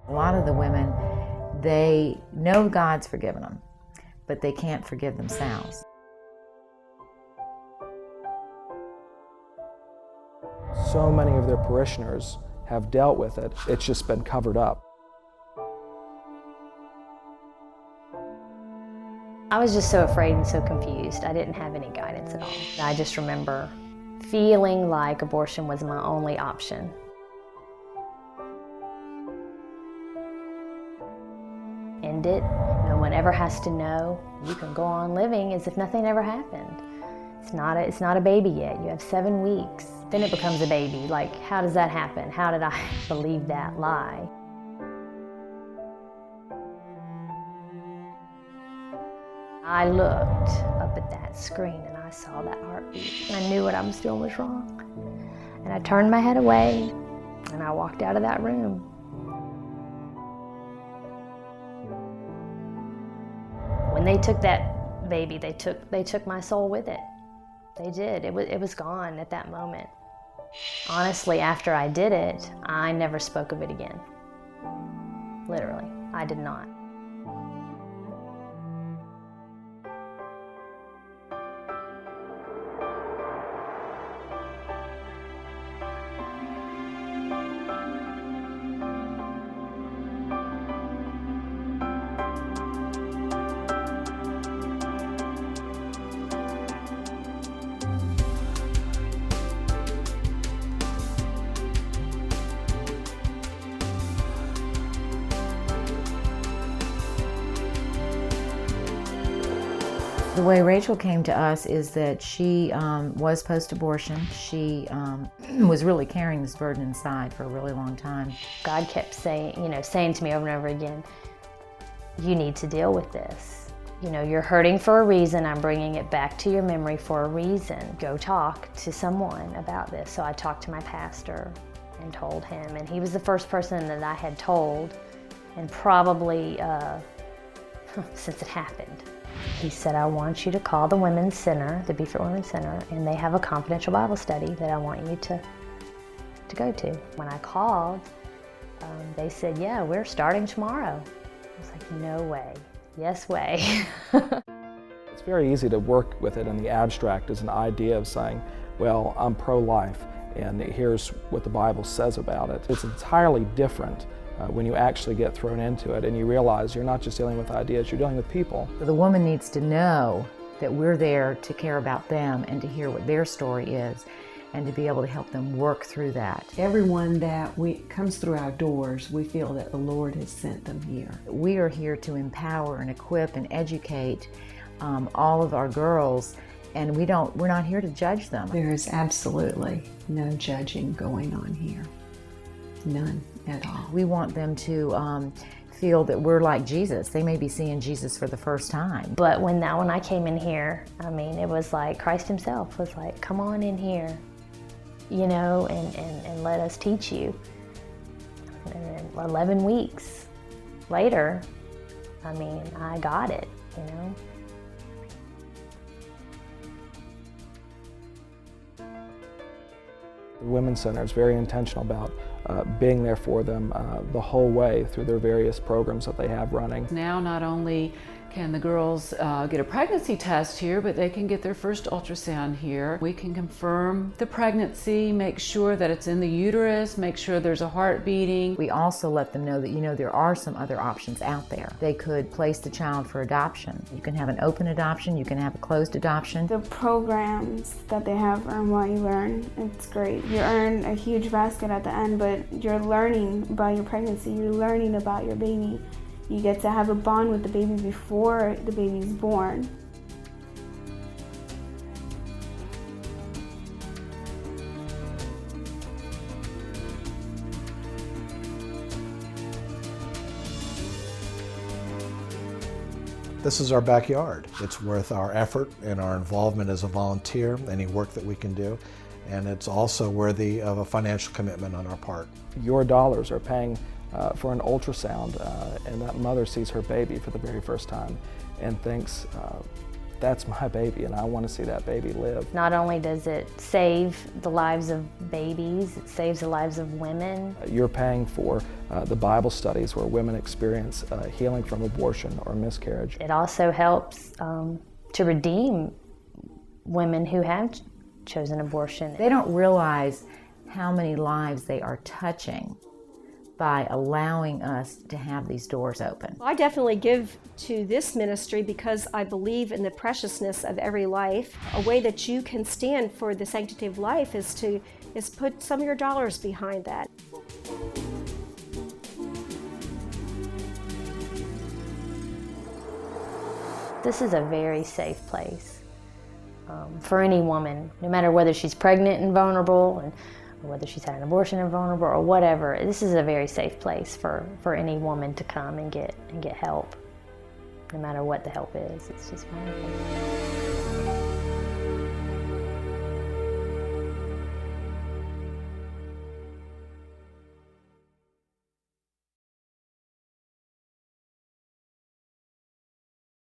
A lot of the women, they know God's forgiven them, but they can't forgive themselves. So many of their parishioners have dealt with it, it's just been covered up. I was just so afraid and so confused. I didn't have any guidance at all. I just remember feeling like abortion was my only option. End it. No one ever has to know. You can go on living as if nothing ever happened. It's not a baby yet. You have 7 weeks. Then it becomes a baby. Like, how does that happen? How did I believe that lie? I looked up at that screen and I saw that heartbeat. I knew what I was doing was wrong. And I turned my head away and I walked out of that room. When they took that baby, they took my soul with it. They did. It was gone at that moment. Honestly, after I did it, I never spoke of it again. Literally, I did not. The way Rachel came to us is that she was post-abortion. She was really carrying this burden inside for a really long time. God kept saying to me over and over again, you need to deal with this. You're hurting for a reason. I'm bringing it back to your memory for a reason. Go talk to someone about this. So I talked to my pastor and told him, and he was the first person that I had told, and probably since it happened. He said, I want you to call the Women's Center, the Beaufort Women's Center, and they have a confidential Bible study that I want you to go to. When I called, they said, yeah, we're starting tomorrow. I was like, no way. Yes way. It's very easy to work with it in the abstract as an idea of saying, well, I'm pro-life, and here's what the Bible says about it. It's entirely different when you actually get thrown into it and you realize you're not just dealing with ideas, you're dealing with people. The woman needs to know that we're there to care about them and to hear what their story is and to be able to help them work through that. Everyone that comes through our doors, we feel that the Lord has sent them here. We are here to empower and equip and educate all of our girls, and we're not here to judge them. There is absolutely no judging going on here. None at all. We want them to feel that we're like Jesus. They may be seeing Jesus for the first time. But when I came in here, it was like Christ himself was like, come on in here, and let us teach you. And then 11 weeks later, I got it, The Women's Center is very intentional about being there for them the whole way through their various programs that they have running. Now not only can the girls get a pregnancy test here, but they can get their first ultrasound here. We can confirm the pregnancy, make sure that it's in the uterus, make sure there's a heart beating. We also let them know that, there are some other options out there. They could place the child for adoption. You can have an open adoption, you can have a closed adoption. The programs that they have Earn What You Learn, it's great. You earn a huge basket at the end, but you're learning about your pregnancy, you're learning about your baby. You get to have a bond with the baby before the baby's born. This is our backyard. It's worth our effort and our involvement as a volunteer, any work that we can do, and it's also worthy of a financial commitment on our part. Your dollars are paying for an ultrasound, and that mother sees her baby for the very first time and thinks, that's my baby and I want to see that baby live. Not only does it save the lives of babies, it saves the lives of women. You're paying for the Bible studies where women experience healing from abortion or miscarriage. It also helps to redeem women who have chosen abortion. They don't realize how many lives they are touching by allowing us to have these doors open. I definitely give to this ministry because I believe in the preciousness of every life. A way that you can stand for the sanctity of life is put some of your dollars behind that. This is a very safe place for any woman, no matter whether she's pregnant and vulnerable, or whether she's had an abortion and vulnerable, or whatever. This is a very safe place for any woman to come and get help, no matter what the help is. It's just wonderful.